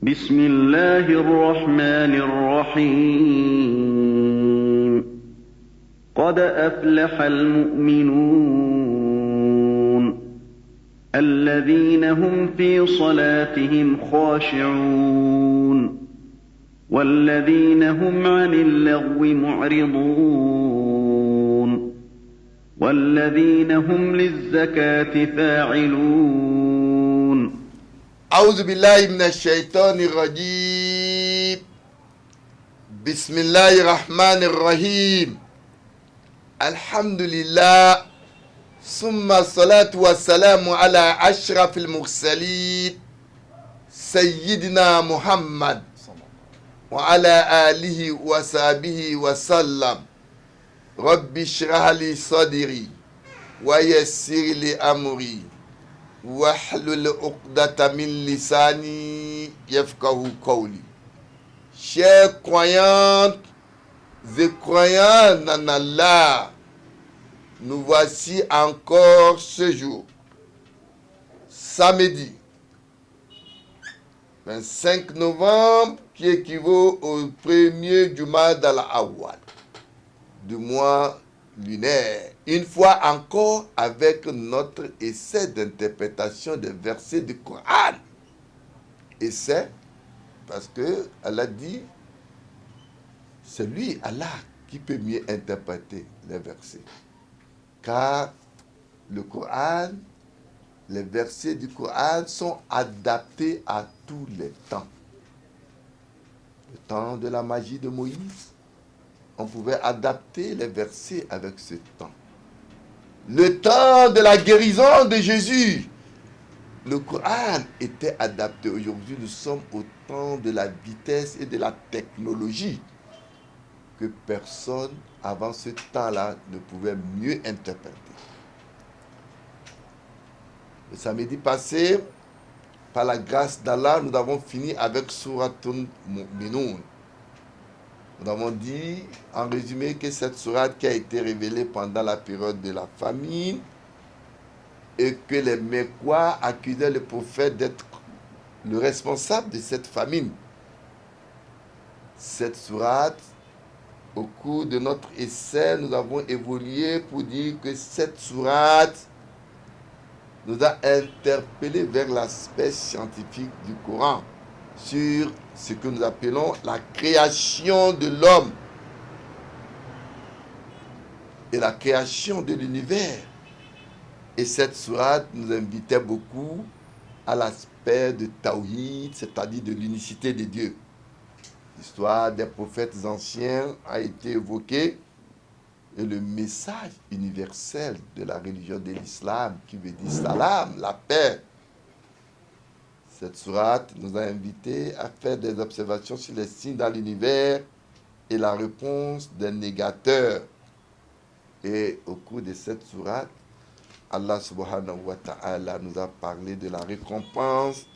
بسم الله الرحمن الرحيم قد أفلح المؤمنون الذين هم في صلاتهم خاشعون والذين هم عن اللغو معرضون والذين هم للزكاة فاعلون أعوذ بالله من الشيطان الرجيم. بسم الله الرحمن الرحيم. الحمد لله ثم الصلاة والسلام على أشرف المرسلين سيدنا محمد وعلى آله وصحبه وسلم. رب اشرح لي صدري ويسر لي أمري wahlul uqdata min lisani yafqahu qawli. Chers croyantes et croyants en Allah, nous voici encore ce jour, samedi 25 novembre, qui équivaut au premier Jumad al-Awwal du mois lunaire. Une fois encore avec notre essai d'interprétation des versets du Coran. Essai parce que Allah dit, c'est lui, Allah, qui peut mieux interpréter les versets. Car le Coran, les versets du Coran sont adaptés à tous les temps. Le temps de la magie de Moïse, on pouvait adapter les versets avec ce temps. Le temps de la guérison de Jésus, le Coran était adapté. Aujourd'hui, nous sommes au temps de la vitesse et de la technologie que personne avant ce temps-là ne pouvait mieux interpréter. Le samedi passé, par la grâce d'Allah, nous avons fini avec Suratul Mu'minun. Nous avons dit, en résumé, que cette sourate qui a été révélée pendant la période de la famine et que les Mécois accusaient le prophète d'être le responsable de cette famine. Cette sourate, au cours de notre essai, nous avons évolué pour dire que cette sourate nous a interpellés vers l'aspect scientifique du Coran, sur ce que nous appelons la création de l'homme et la création de l'univers. Et cette sourate nous invitait beaucoup à l'aspect de Tawhid, c'est-à-dire de l'unicité de Dieu. L'histoire des prophètes anciens a été évoquée et le message universel de la religion de l'islam, qui veut dire salam, la paix. Cette sourate nous a invités à faire des observations sur les signes dans l'univers et la réponse des négateurs. Et au cours de cette sourate, Allah subhanahu wa ta'ala nous a parlé de la récompense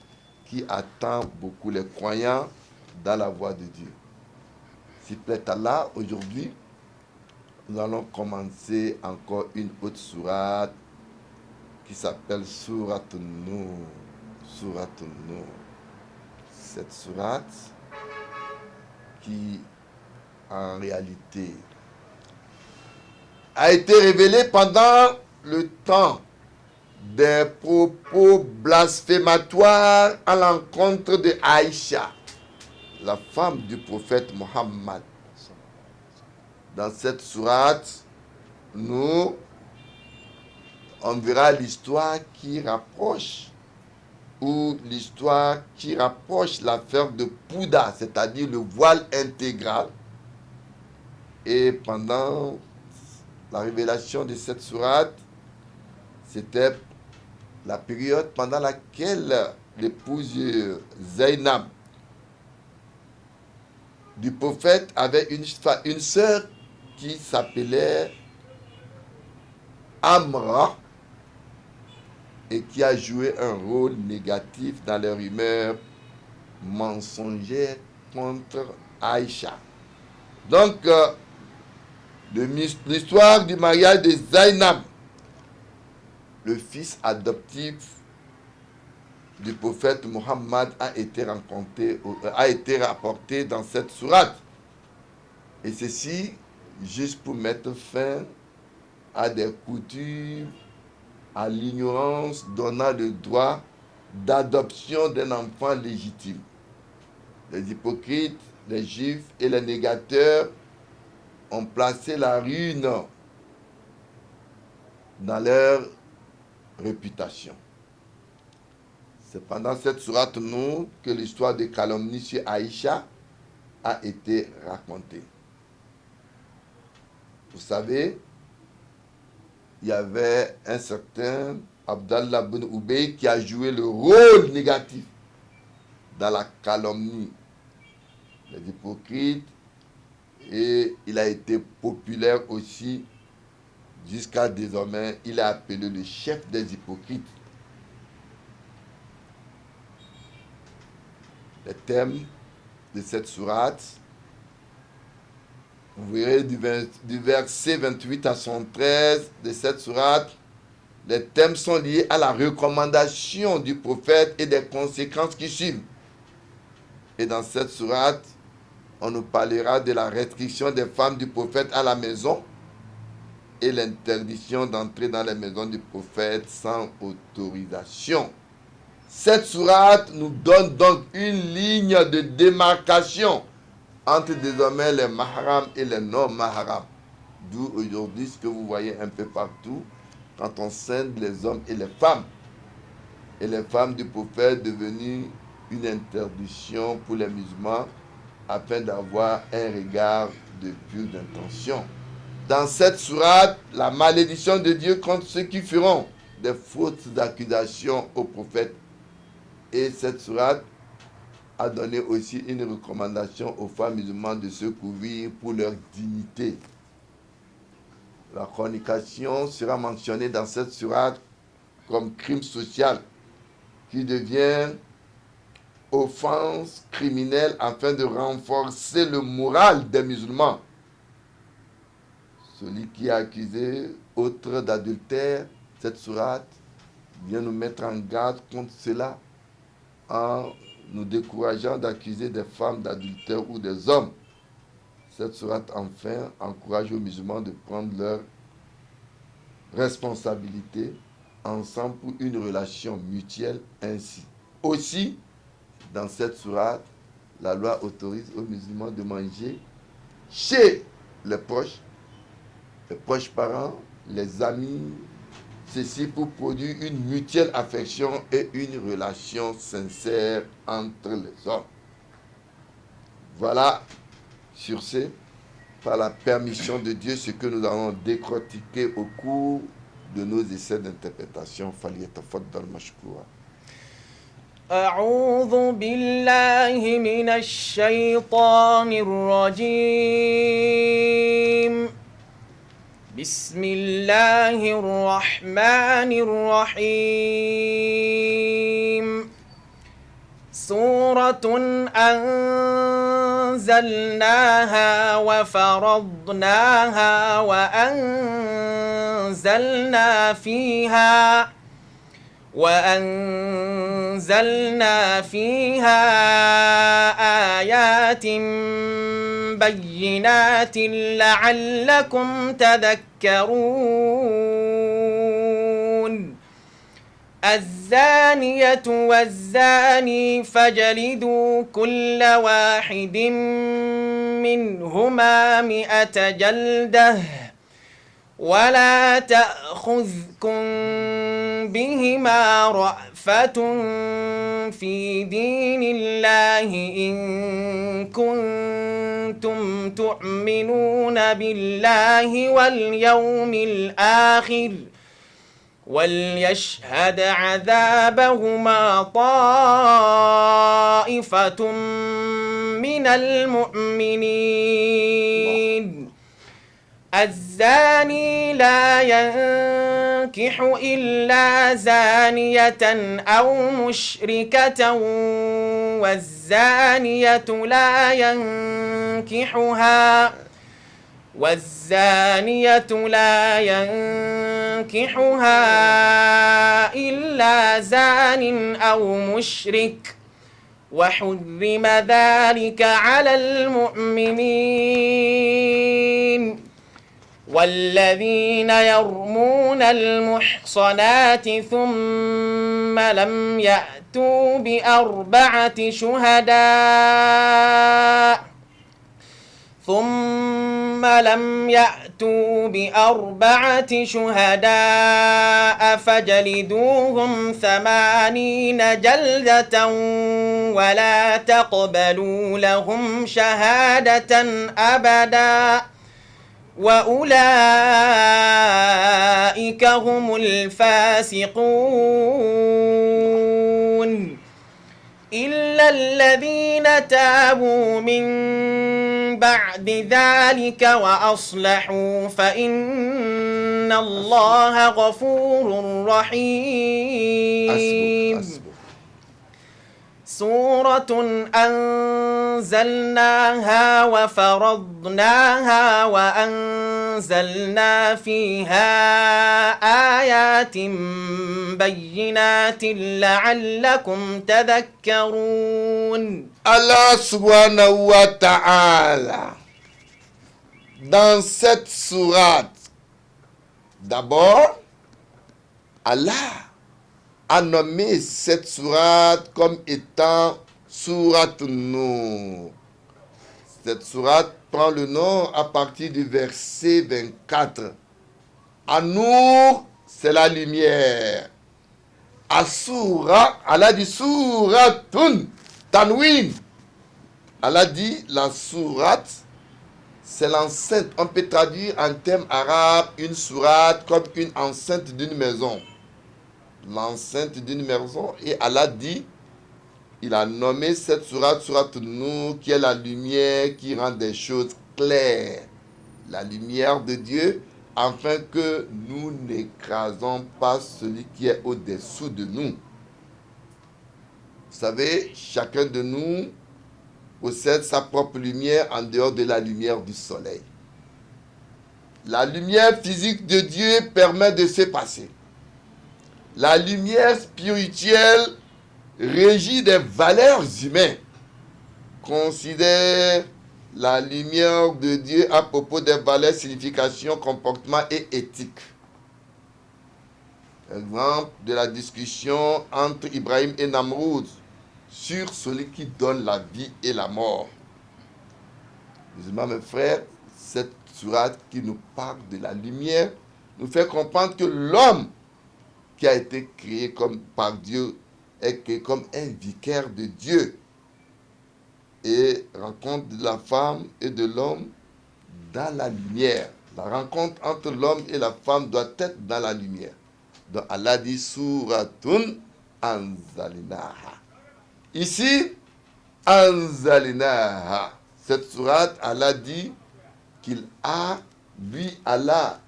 qui attend beaucoup les croyants dans la voie de Dieu. S'il plaît Allah, aujourd'hui, nous allons commencer encore une autre sourate qui s'appelle Sourate Nur. Sourate Nur. Cette sourate qui, en réalité, a été révélée pendant le temps des propos blasphématoires à l'encontre de Aïcha, la femme du prophète Mohammed. Dans cette sourate, on verra l'histoire qui rapproche l'affaire de Pouda, c'est-à-dire le voile intégral. Et pendant la révélation de cette sourate, c'était la période pendant laquelle l'épouse Zainab du prophète avait une sœur qui s'appelait Amra et qui a joué un rôle négatif dans les rumeurs mensongères contre Aïcha. Donc, l'histoire du mariage de Zainab, le fils adoptif du prophète Muhammad a été rapporté dans cette sourate. Et ceci, juste pour mettre fin à des coutumes, à l'ignorance donnant le droit d'adoption d'un enfant légitime. Les hypocrites, les juifs et les négateurs ont placé la ruine dans leur réputation. C'est pendant cette sourate Nour que l'histoire de calomnie sur Aïcha a été racontée. Vous savez, il y avait un certain Abdallah ibn Ubay qui a joué le rôle négatif dans la calomnie des hypocrites, et il a été populaire aussi jusqu'à désormais. Il est appelé le chef des hypocrites. Les thèmes de cette sourate, vous verrez du verset 28 à 113 de cette sourate, les thèmes sont liés à la recommandation du prophète et des conséquences qui suivent. Et dans cette sourate, on nous parlera de la restriction des femmes du prophète à la maison et l'interdiction d'entrer dans les maisons du prophète sans autorisation. Cette sourate nous donne donc une ligne de démarcation entre désormais les mahrams et les non-mahrams. D'où aujourd'hui ce que vous voyez un peu partout quand on scinde les hommes et les femmes. Et les femmes du prophète devenues une interdiction pour les musulmans afin d'avoir un regard de pure intention. Dans cette sourate, la malédiction de Dieu contre ceux qui feront des fautes d'accusation au prophète. Et cette sourate a donné aussi une recommandation aux femmes musulmanes de se couvrir pour leur dignité. La fornication sera mentionnée dans cette sourate comme crime social qui devient offense criminelle afin de renforcer le moral des musulmans. Celui qui est accusé autre d'adultère, cette sourate vient nous mettre en garde contre cela en nous décourageant d'accuser des femmes d'adultère ou des hommes. Cette sourate, enfin, encourage aux musulmans de prendre leurs responsabilités ensemble pour une relation mutuelle ainsi. Aussi, dans cette sourate, la loi autorise aux musulmans de manger chez les proches parents, les amis, ceci pour produire une mutuelle affection et une relation sincère entre les hommes. Voilà, sur ce, par la permission de Dieu, ce que nous allons décortiquer au cours de nos essais d'interprétation. Falyatafaddal mashkoura. أعوذ بالله من الشيطان الرجيم بسم الله الرحمن الرحيم سورة أنزلناها وفرضناها وأنزلنا فيها آيات بينات لعلكم تذكرون الزانية والزاني فاجلدوا كل واحد منهما 100 جلدة ولا تأخذكم بهما رأفة في دين الله إن كنتم تؤمنون بالله واليوم الآخر وليشهد عذابهما طائفة من المؤمنين الزاني لا ينكح إلا زانية أو مشركة والزانية لا ينكحها والزانية لا ينكحها إلا زان أو مشرك وحرم ذلك على المؤمنين والذين يرمون المحصنات ثم لم يأتوا بأربعة شهداء فجلدوهم 80 جلدة ولا تقبلوا لهم شهادة أبدا وأولئك هم الفاسقون إلا الذين تابوا من بعد ذلك وأصلحوا فإن الله غفور رحيم سورة أنزلناها وفرضناها وأنزلنا فيها آيات بينات لعلكم تذكرون. Allah subhanahu wa ta'ala, dans cette sourate, d'abord, Allah a nommé cette sourate comme étant sourate Nour. Cette sourate prend le nom à partir du verset 24. An-Nour, c'est la lumière. As-Soura, Allah dit Suratun, Tanwin. Allah dit la sourate, c'est l'enceinte. On peut traduire en termes arabes une sourate comme une enceinte d'une maison. L'enceinte d'une maison, et Allah dit, il a nommé cette sourate Nour, qui est la lumière qui rend des choses claires, la lumière de Dieu, afin que nous n'écrasons pas celui qui est au-dessous de nous. Vous savez, chacun de nous possède sa propre lumière en dehors de la lumière du soleil. La lumière physique de Dieu permet de se passer. La lumière spirituelle régit des valeurs humaines. Considère la lumière de Dieu à propos des valeurs, signification, comportement et éthique. Exemple de la discussion entre Ibrahim et Namroud sur celui qui donne la vie et la mort. Musulmans, mes frères, cette sourate qui nous parle de la lumière nous fait comprendre que l'homme qui a été créé comme par Dieu est créé comme un vicaire de Dieu, et rencontre de la femme et de l'homme dans la lumière. La rencontre entre l'homme et la femme doit être dans la lumière. Donc Allah dit Suratun Anzalinaha. Ici, Anzalinaha. Cette sourate, Allah dit qu'il a, lui Allah,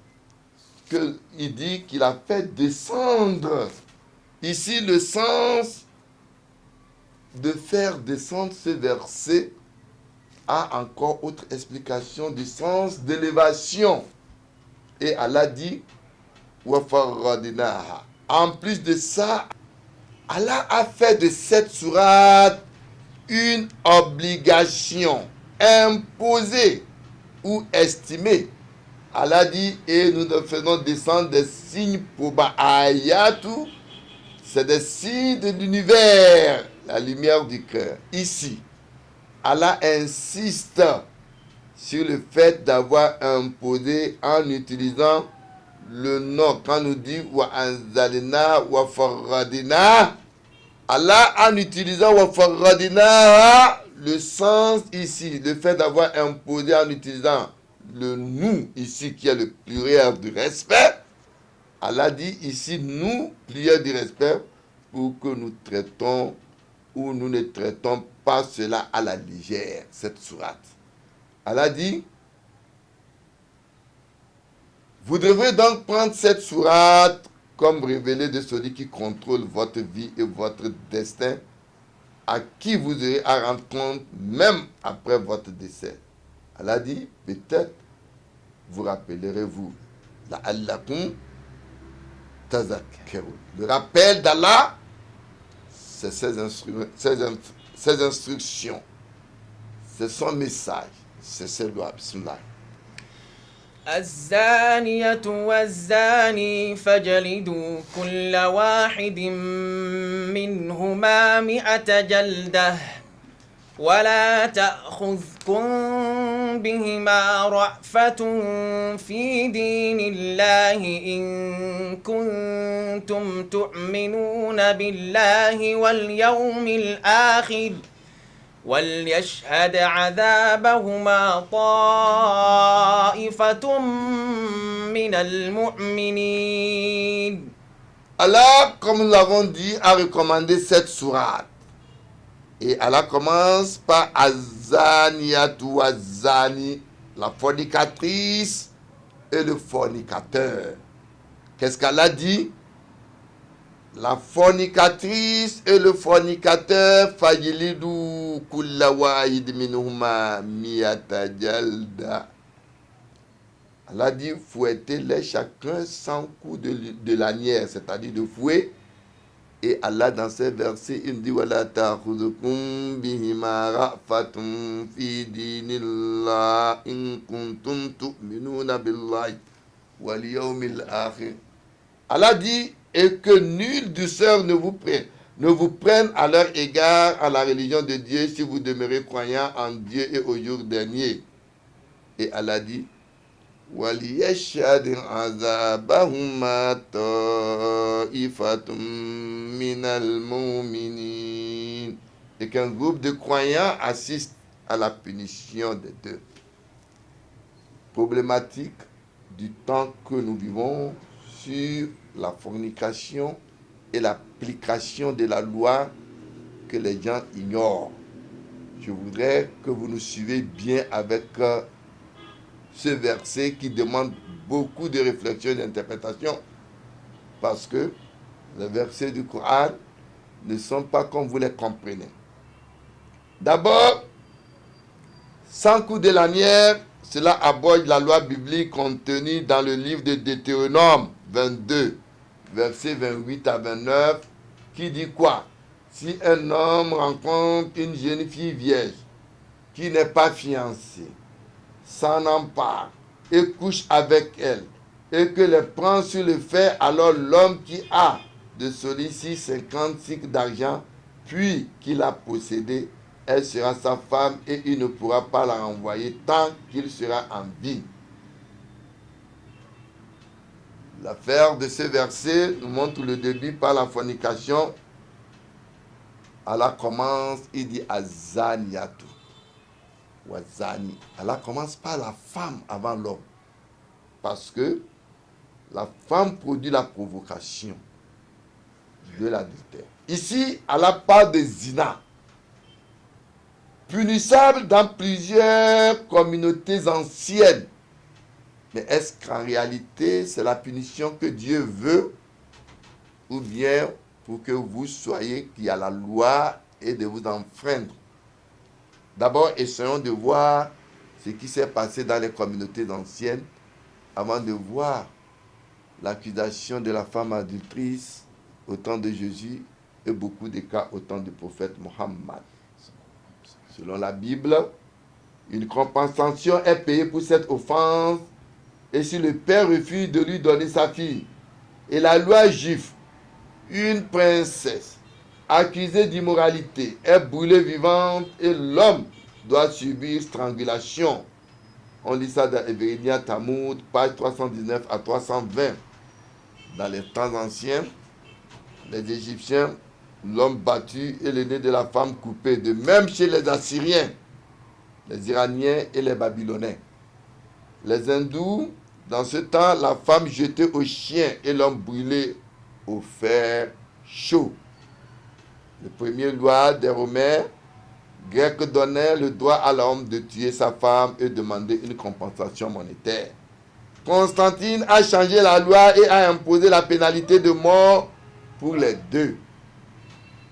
il dit qu'il a fait descendre. Ici, le sens de faire descendre ce verset a encore autre explication du sens d'élévation. Et Allah dit, Wafaradinaha. En plus de ça, Allah a fait de cette sourate une obligation imposée ou estimée. Allah dit, et nous faisons descendre des signes pour Ayatu, c'est des signes de l'univers, la lumière du cœur. Ici, Allah insiste sur le fait d'avoir imposé en utilisant le nom. Quand on nous dit wa anzalina wa faradina, Allah en utilisant wa faradina, le sens ici, le fait d'avoir imposé en utilisant le nous ici qui est le pluriel du respect, Allah dit ici nous, pluriel du respect, pour que nous traitons ou nous ne traitons pas cela à la légère, cette sourate. Allah dit, vous devrez donc prendre cette sourate comme révélée de celui qui contrôle votre vie et votre destin, à qui vous aurez à rendre compte même après votre décès. Allah dit, peut-être vous rappellerez-vous. La'allakum tazakkarun. Le rappel d'Allah, c'est ses instructions, c'est son message, c'est ses lois. Bismillah. الزانية والزاني فاجلدوا كل واحد منهما 100 جلدة ولا تأخذكم بهما رأفة في دين الله إن كنتم تؤمنون بالله واليوم الآخر وليشهد عذابهما طائفة من المؤمنين. Allah, comme nous l'avons dit, a recommandé cette sourate. Et Allah commence par Azaniyatu Azani, la fornicatrice et le fornicateur. Qu'est-ce qu'Allah dit? La fornicatrice et le fornicateur, fajilidu kulla wahid minhuma miyata jalda. Allah dit, fouettez-les chacun 100 coups de lanière, c'est-à-dire de fouet. Et Allah, dans ces versets, il dit, wala ta'khudhukum bihima ra'fatun fi dinillah in kuntum tu'minuna billahi wal yawmil akhir. Allah dit, et que nulle douceur ne vous prenne à leur égard à la religion de Dieu si vous demeurez croyants en Dieu et au jour dernier. Et Allah dit, وَلِيَشْهَدْ عَذَابَهُمَا طَائِفَةٌ مِّنَ الْمُؤْمِنِينَ. Et qu'un groupe de croyants assiste à la punition des deux. Problématique du temps que nous vivons sur la fornication et l'application de la loi que les gens ignorent. Je voudrais que vous nous suivez bien avec ce verset qui demande beaucoup de réflexion et d'interprétation, parce que les versets du Coran ne sont pas comme vous les comprenez. D'abord, 100 coups de lanière, cela aborde la loi biblique contenue dans le livre de Deutéronome 22, versets 28 à 29, qui dit quoi? Si un homme rencontre une jeune fille vierge qui n'est pas fiancée, s'en empare et couche avec elle, et que les prend sur le fait, alors l'homme qui a de celui-ci 50 cycles d'argent, puis qu'il a possédé, elle sera sa femme et il ne pourra pas la renvoyer tant qu'il sera en vie. L'affaire de ce verset nous montre le début par la fornication. Allah commence, il dit Azaniyatu. Wazani. Allah commence par la femme avant l'homme. Parce que la femme produit la provocation de l'adultère. Ici, Allah parle de zina, punissable dans plusieurs communautés anciennes. Mais est-ce qu'en réalité, c'est la punition que Dieu veut, ou bien pour que vous soyez qui a la loi et de vous enfreindre? D'abord, essayons de voir ce qui s'est passé dans les communautés anciennes avant de voir l'accusation de la femme adultrice au temps de Jésus et beaucoup de cas au temps du prophète Mohammed. Selon la Bible, une compensation est payée pour cette offense et si le père refuse de lui donner sa fille, et la loi juive, une princesse accusée d'immoralité est brûlée vivante et l'homme doit subir strangulation. On lit ça dans Evrédia Talmud, page 319 à 320. Dans les temps anciens, les Égyptiens, l'homme battu et le nez de la femme coupé. De même chez les Assyriens, les Iraniens et les Babyloniens. Les Hindous, dans ce temps, la femme jetée au chien et l'homme brûlé au fer chaud. Les premières lois des Romains grecs donnaient le droit à l'homme de tuer sa femme et demander une compensation monétaire. Constantine a changé la loi et a imposé la pénalité de mort pour les deux.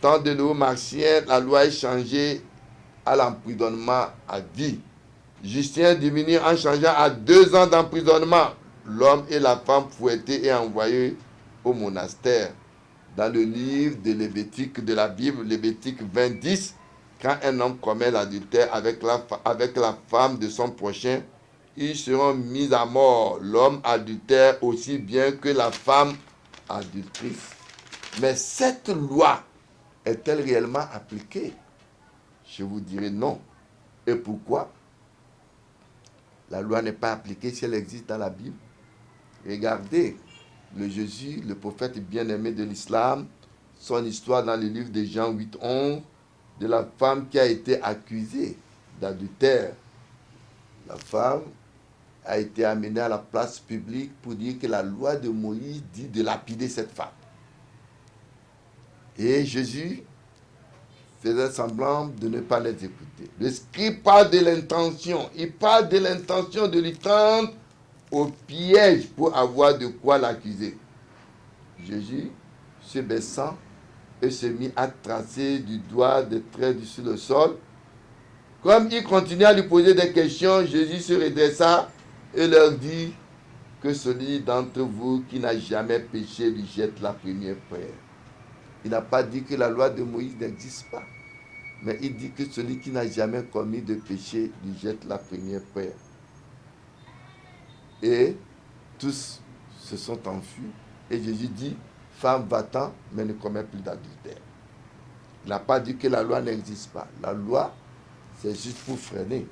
Temps de Léo Marcien, la loi est changée à l'emprisonnement à vie. Justin diminue en changeant à 2 ans d'emprisonnement l'homme et la femme fouettés et envoyés au monastère. Dans le livre de Lévitique de la Bible, Lévitique 20:10, quand un homme commet l'adultère avec la femme de son prochain, ils seront mis à mort, l'homme adultère aussi bien que la femme adultrice. Mais cette loi est-elle réellement appliquée? Je vous dirai non. Et pourquoi? La loi n'est pas appliquée si elle existe dans la Bible. Regardez le Jésus, le prophète bien-aimé de l'islam, son histoire dans le livre de Jean 8:11, de la femme qui a été accusée d'adultère. La femme a été amenée à la place publique pour dire que la loi de Moïse dit de lapider cette femme. Et Jésus faisait semblant de ne pas les écouter. Le scribe parle de l'intention. Il parle de l'intention de lui tendre au piège pour avoir de quoi l'accuser. Jésus, se baissant, et se mit à tracer du doigt des traits sur le sol. Comme il continuait à lui poser des questions, Jésus se redressa et leur dit que celui d'entre vous qui n'a jamais péché lui jette la première pierre. Il n'a pas dit que la loi de Moïse n'existe pas, mais il dit que celui qui n'a jamais commis de péché lui jette la première pierre. Et tous se sont enfuis. Et Jésus dit, femme, va-t'en, mais ne commets plus d'adultère. Il n'a pas dit que la loi n'existe pas. La loi, c'est juste pour freiner.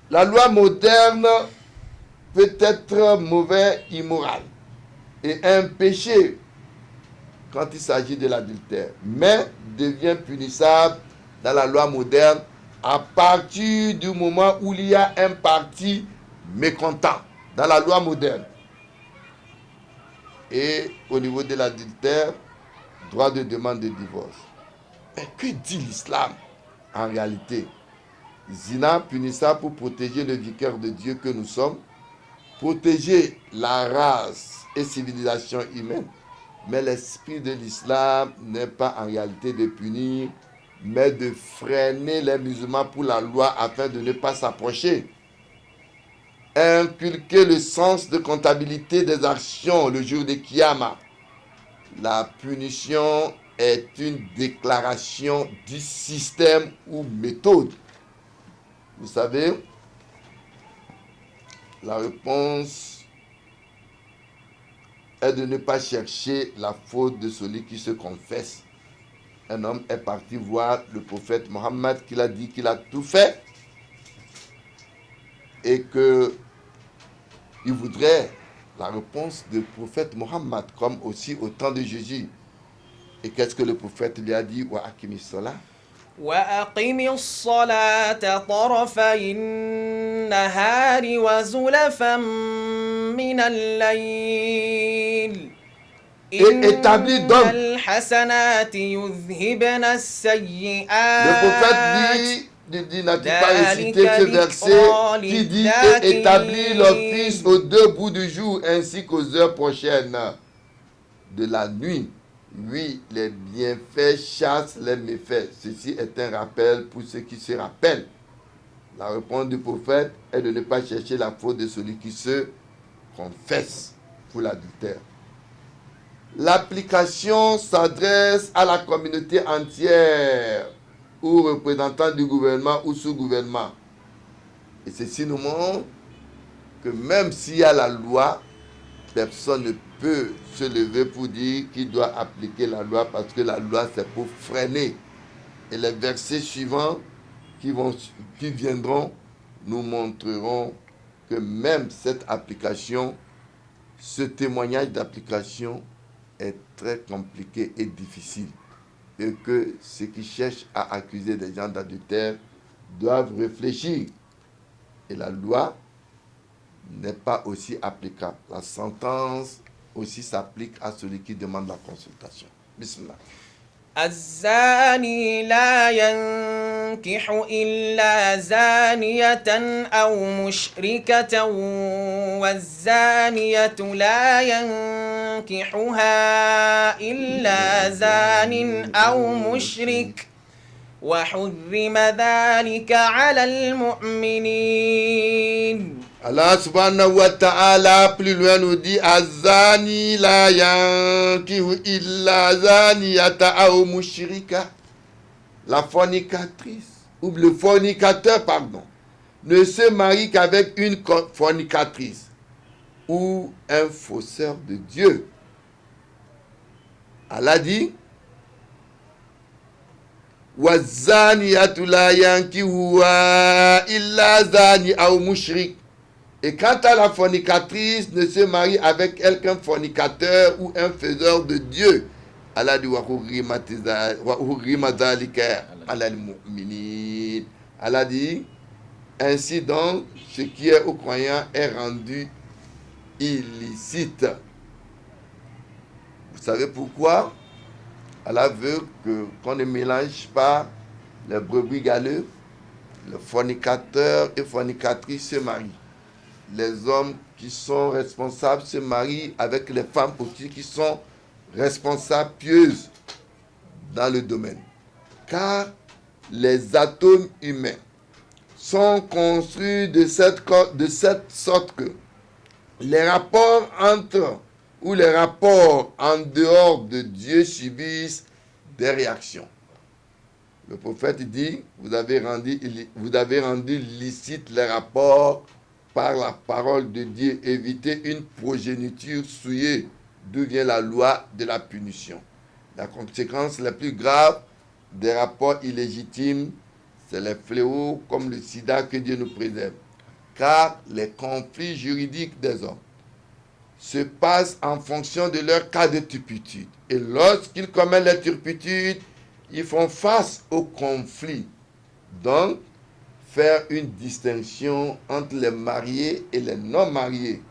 La loi moderne peut être mauvaise, immorale et un péché quand il s'agit de l'adultère, mais devient punissable dans la loi moderne à partir du moment où il y a un parti mécontent dans la loi moderne. Et au niveau de l'adultère, droit de demande de divorce. Mais que dit l'islam en réalité? Zina punissable pour protéger le vicaire de Dieu que nous sommes, protéger la race et civilisation humaine. Mais l'esprit de l'islam n'est pas en réalité de punir, mais de freiner les musulmans pour la loi afin de ne pas s'approcher. Inculquer le sens de comptabilité des actions le jour de Kiyama. La punition est une déclaration du système ou méthode. Vous savez, la réponse est de ne pas chercher la faute de celui qui se confesse. Un homme est parti voir le prophète Mohammed qui a dit qu'il a tout fait et que il voudrait la réponse du prophète Mohammed comme aussi au temps de Jésus. Et qu'est-ce que le prophète lui a dit? Wa akimi salat. وأقم الصلاة طرفي النهار وزلفا من الليل إن الحسنات يذهبن السيئات. Le prophète dit n'a-t-il pas récité ce verset qui dit et établit l'office aux 2 bouts du jour ainsi qu'aux heures prochaines de la nuit. Oui, les bienfaits chassent les méfaits. Ceci est un rappel pour ceux qui se rappellent. La réponse du prophète est de ne pas chercher la faute de celui qui se confesse pour l'adultère. L'application s'adresse à la communauté entière, ou représentants du gouvernement ou sous-gouvernement. Et ceci nous montre que même s'il y a la loi, personne ne peut se lever pour dire qu'il doit appliquer la loi parce que la loi c'est pour freiner. Et les versets suivants qui viendront nous montreront que même cette application, ce témoignage d'application est très compliqué et difficile. Et que ceux qui cherchent à accuser des gens d'adultère doivent réfléchir. Et la loi n'est pas aussi applicable. La sentence aussi s'applique à celui qui demande la consultation. Bismillah. الزاني لا ينكح إلا زانية أو مشركة والزانية لا ينكحها إلا زان أو مشرك وحرم ذلك على المؤمنين. Allah subhanahu wa ta'ala plus loin nous dit Azani la yankihu illa zaniyata aw mushrika. La fornicatrice ou le fornicateur pardon ne se marie qu'avec une fornicatrice ou un fausseur de Dieu. Allah dit Wazaniyatu la yankihu illa zani aw mushrik. Et quant à la fornicatrice, ne se marie avec elle qu'un fornicateur ou un faiseur de Dieu. Allah dit Allah dit ainsi donc ce qui est aux croyants est rendu illicite. Vous savez pourquoi? Allah veut qu'on ne mélange pas les brebis galeux. Le fornicateur et fornicatrice se marient. Les hommes qui sont responsables se marient avec les femmes aussi qui sont responsables, pieuses dans le domaine. Car les atomes humains sont construits de cette sorte que les rapports entre ou les rapports en dehors de Dieu subissent des réactions. Le prophète dit, vous avez rendu licite les rapports par la parole de Dieu, éviter une progéniture souillée, d'où vient la loi de la punition. La conséquence la plus grave des rapports illégitimes, c'est les fléaux comme le sida que Dieu nous préserve. Car les conflits juridiques des hommes se passent en fonction de leur cas de turpitude. Et lorsqu'ils commettent les turpitudes, ils font face au conflit. Donc, faire une distinction entre les mariés et les non-mariés.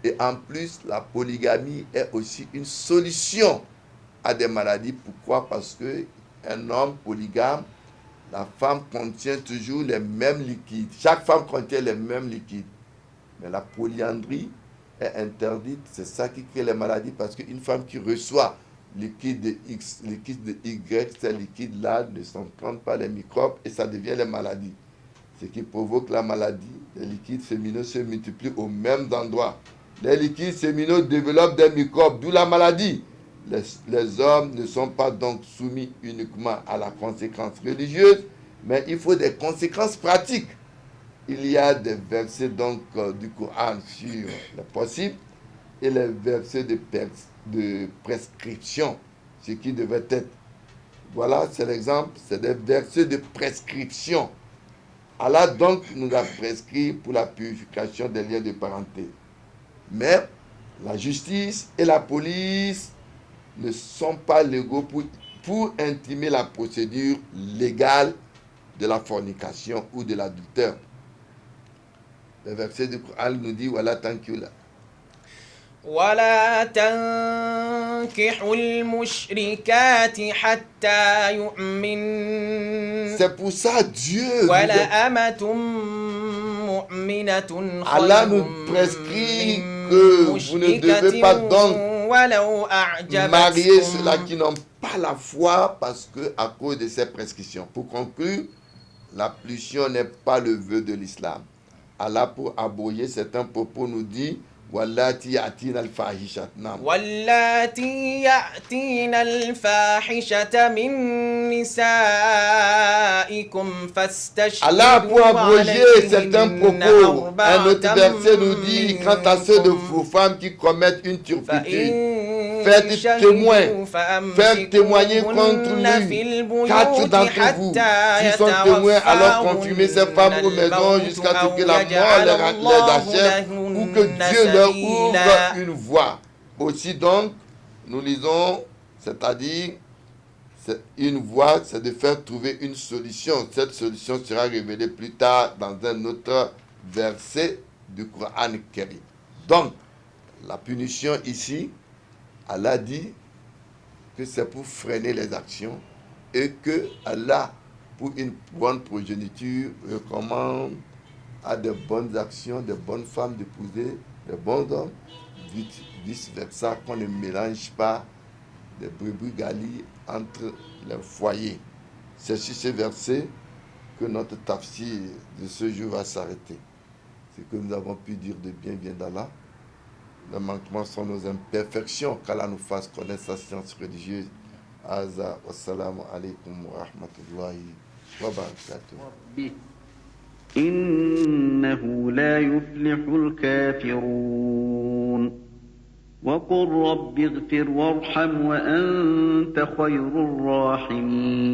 Et en plus, la polygamie est aussi une solution à des maladies. Pourquoi? Parce qu'un homme polygame, la femme contient toujours les mêmes liquides. Chaque femme contient les mêmes liquides. Mais la polyandrie est interdite. C'est ça qui crée les maladies, parce qu'une femme qui reçoit liquide de X, liquide de Y, ces liquides-là ne s'entrent pas les microbes et ça devient les maladies. Ce qui provoque la maladie. Les liquides séminaux se multiplient au même endroit. Les liquides séminaux développent des microbes, d'où la maladie. Les hommes ne sont pas donc soumis uniquement à la conséquence religieuse, mais il faut des conséquences pratiques. Il y a des versets donc du Coran sur le possible et les versets de prescription, ce qui devait être. Voilà, c'est l'exemple, c'est des versets de prescription. Allah donc nous a prescrit pour la purification des liens de parenté. Mais la justice et la police ne sont pas légaux pour intimer la procédure légale de la fornication ou de l'adultère. Le verset du Coran nous dit voilà, tranquille. ولا تنكحوا المشركات حتى يؤمن. C'est pour ça Dieu ولأمة مؤمنة Allah خير nous prescrit من que vous ne devez pas مشركة donc ولو marier ceux-là أعجبتكم. qui n'ont pas la foi parce que à cause de ces prescriptions. Pour conclure, la pulsion n'est pas le vœu de l'islam. Allah, pour abroger certains propos, nous dit Wallati yatina al-fahishat. واللاتي يأتين الفاحشة من نسائكم Allah, pour فاستشهدوا abroger certains عليهن propos, un autre أربعة verset nous dit quant à ceux de منكم vos femmes qui commettent une turpitude, فإن faites témoin, شهدوا faites témoigner contre فأمسكوهن في lui 4 البيوت d'entre vous. S'ils sont témoins, alors confirmez ces femmes aux maisons jusqu'à ce que la mort les achève ou que Dieu leur ouvre une voie. Aussi donc, nous lisons, c'est-à-dire, une voie, c'est de faire trouver une solution. Cette solution sera révélée plus tard dans un autre verset du Coran Karim. Donc, la punition ici, Allah dit que c'est pour freiner les actions et que Allah, pour une bonne progéniture, recommande à de bonnes actions, de bonnes femmes d'épouser de bons hommes, vice-versa, qu'on ne mélange pas des brebis galis entre les foyers. C'est sur ces versets que notre tafsir de ce jour va s'arrêter. Ce que nous avons pu dire de bien d'Allah. Les manquements sont nos imperfections, qu'Allah nous fasse connaître sa science religieuse. Aza, wassalamu alaikum wa rahmatullahi wa barakatuh. إنه لا يفلح الكافرون وقل رب اغفر وارحم وأنت خير الراحمين